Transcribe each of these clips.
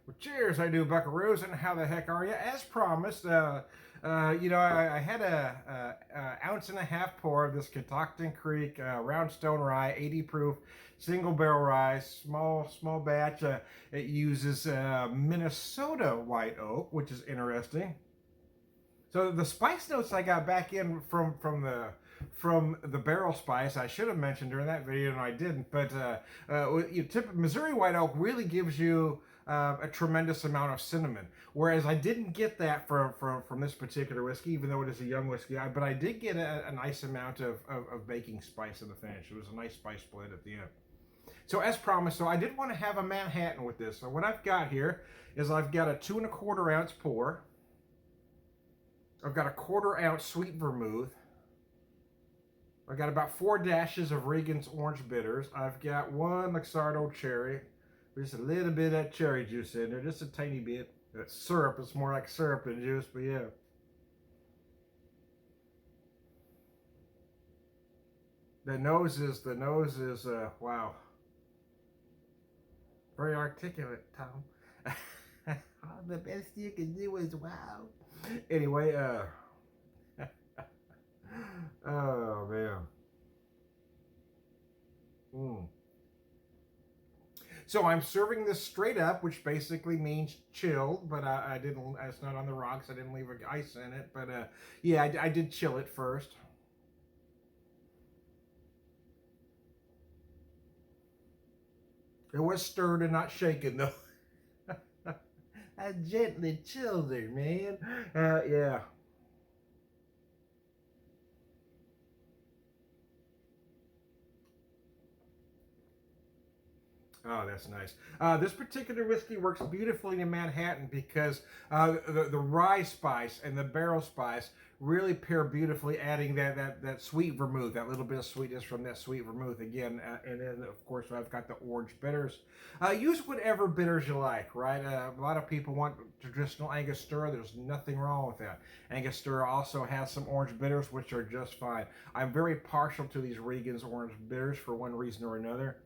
Well, cheers, I do, buckaroos, and how the heck are you? As promised, I had a ounce and a half pour of this Catoctin Creek Roundstone Rye, 80 proof, single barrel rye, small batch. It uses Minnesota white oak, which is interesting. So the spice notes I got back in from the barrel spice, I should have mentioned during that video, and I didn't. But Missouri white oak really gives you a tremendous amount of cinnamon, whereas I didn't get that from this particular whiskey, even though it is a young whiskey. But I did get a nice amount of baking spice in the finish. It was a nice spice blend at the end. So as promised, so I did want to have a Manhattan with this. So what I've got here is I've got a 2¼ ounce pour. I've got a 1/4 ounce sweet vermouth. I've got about 4 dashes of Regan's orange bitters. I've got 1 Luxardo cherry. Just a little bit of that cherry juice in there, just a tiny bit. That syrup, it's more like syrup than juice, but yeah. The nose is wow. Very articulate, Tom. The best you can do is wow. Anyway, oh man. Mm. So I'm serving this straight up, which basically means chilled, but I didn't. It's not on the rocks. I didn't leave ice in it, but yeah, I did chill it first. It was stirred and not shaken though. I gently chilled her, man. Yeah. Oh, that's nice. This particular whiskey works beautifully in Manhattan because the rye spice and the barrel spice really pair beautifully, adding that sweet vermouth, that little bit of sweetness from that sweet vermouth again. And then, of course, I've got the orange bitters. Use whatever bitters you like, right? A lot of people want traditional Angostura. There's nothing wrong with that. Angostura also has some orange bitters, which are just fine. I'm very partial to these Regan's orange bitters for one reason or another.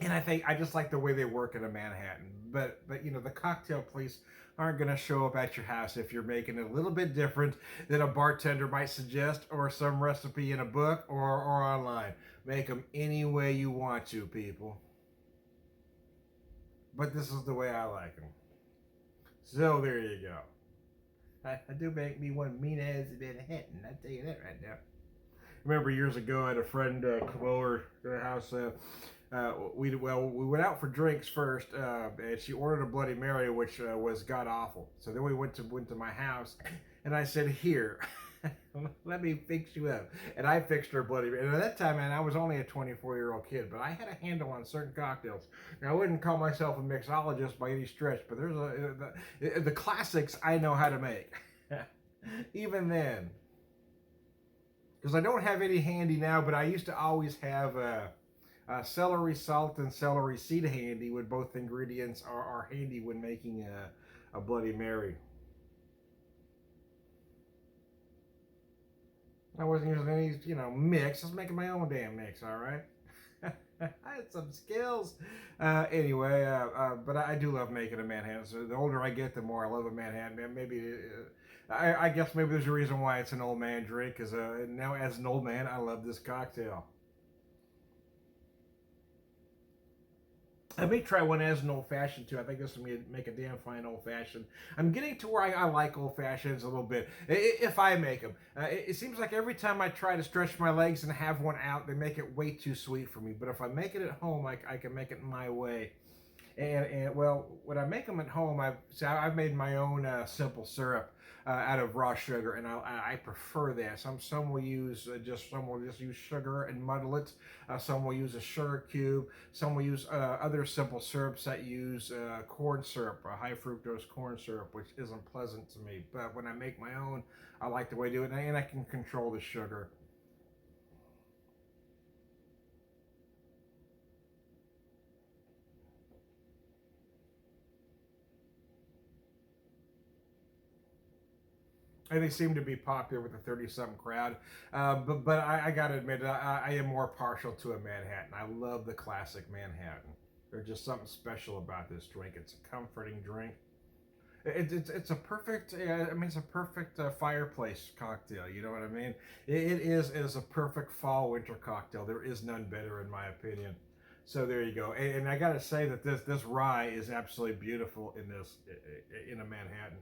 And I think I just like the way they work in a Manhattan. But the cocktail police aren't going to show up at your house if you're making it a little bit different than a bartender might suggest, or some recipe in a book, or online. Make them any way you want to, people. But this is the way I like them. So there you go. I do make me one mean ass Manhattan. I tell you that right now. Remember years ago, I had a friend come over to the house. We went out for drinks first, and she ordered a Bloody Mary, which was god awful. So then we went to my house, and I said, "Here, let me fix you up." And I fixed her Bloody Mary. And at that time, man, I was only a 24-year-old kid, but I had a handle on certain cocktails. Now I wouldn't call myself a mixologist by any stretch, but there's the classics I know how to make. Even then, because I don't have any handy now, but I used to always have celery salt and celery seed handy when both ingredients are handy when making a Bloody Mary. I wasn't using any, mix. I was making my own damn mix, all right? I had some skills. Anyway, but I do love making a Manhattan. So the older I get, the more I love a Manhattan. Maybe, I guess maybe there's a reason why it's an old man drink, because now as an old man, I love this cocktail. I may try one as an old fashioned too. I think this will make a damn fine old fashioned. I'm getting to where I like old fashions a little bit, if I make them. It seems like every time I try to stretch my legs and have one out, they make it way too sweet for me. But if I make it at home, I can make it my way. And well, when I make them at home, I've made my own simple syrup out of raw sugar, and I prefer that. Some will use some will just use sugar and muddle it. Some will use a sugar cube. Some will use other simple syrups that use corn syrup, high fructose corn syrup, which isn't pleasant to me. But when I make my own, I like the way I do it, and I can control the sugar. and they seem to be popular with the 30-something crowd. But I got to admit, I am more partial to a Manhattan. I love the classic Manhattan. There's just something special about this drink. It's a comforting drink. It's a perfect. I mean, it's a perfect fireplace cocktail. You know what I mean? It is a perfect fall winter cocktail. There is none better in my opinion. So there you go. And I got to say that this rye is absolutely beautiful in a Manhattan.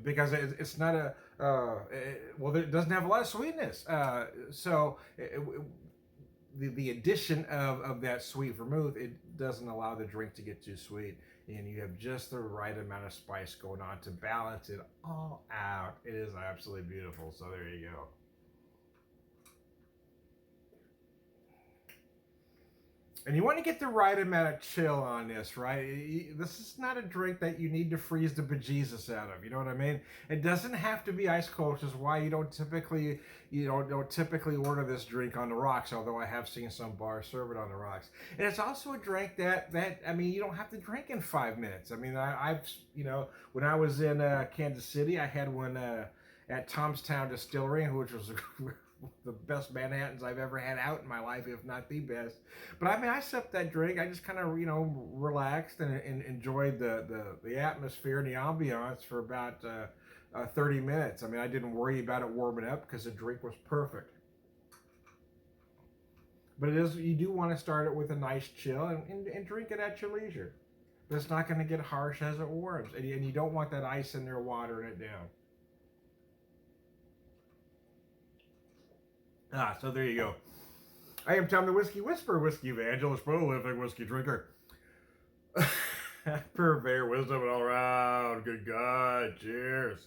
Because it's not well, it doesn't have a lot of sweetness. The addition of that sweet vermouth, it doesn't allow the drink to get too sweet, and you have just the right amount of spice going on to balance it all out. It is absolutely beautiful. So there you go. And you want to get the right amount of chill on this, right? This is not a drink that you need to freeze the bejesus out of. You know what I mean? It doesn't have to be ice cold, which is why you don't typically order this drink on the rocks. Although I have seen some bars serve it on the rocks. And it's also a drink that I mean, you don't have to drink in 5 minutes. I mean, I've when I was in Kansas City, I had one at Tomstown Distillery, which was the best Manhattans I've ever had out in my life, if not the best. But I mean, I sipped that drink. I just kind of, relaxed and enjoyed the atmosphere and the ambiance for about 30 minutes. I mean, I didn't worry about it warming up because the drink was perfect. But you do want to start it with a nice chill and drink it at your leisure. But it's not going to get harsh as it warms. And you don't want that ice in there watering it down. So there you go. I am Tom the Whiskey Whisperer, Whiskey Evangelist, prolific whiskey drinker. Purveyor wisdom all around. Good God. Cheers.